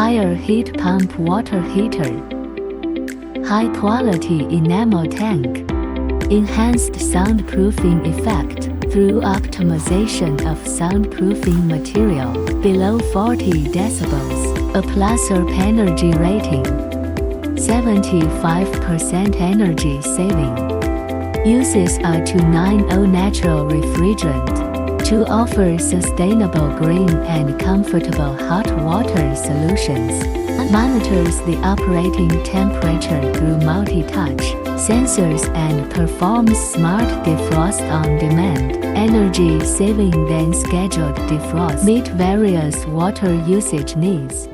higher heat pump water heater, high quality enamel tank, enhanced soundproofing effect through optimization of soundproofing material below 40 decibels, a plus-up energy rating, 75% energy saving. Uses a 290 natural refrigerant to offer sustainable green and comfortable hot water solutions. Monitors the operating temperature through multi-touch sensors and performs smart defrost on demand, energy saving than scheduled defrost. Meet various water usage needs.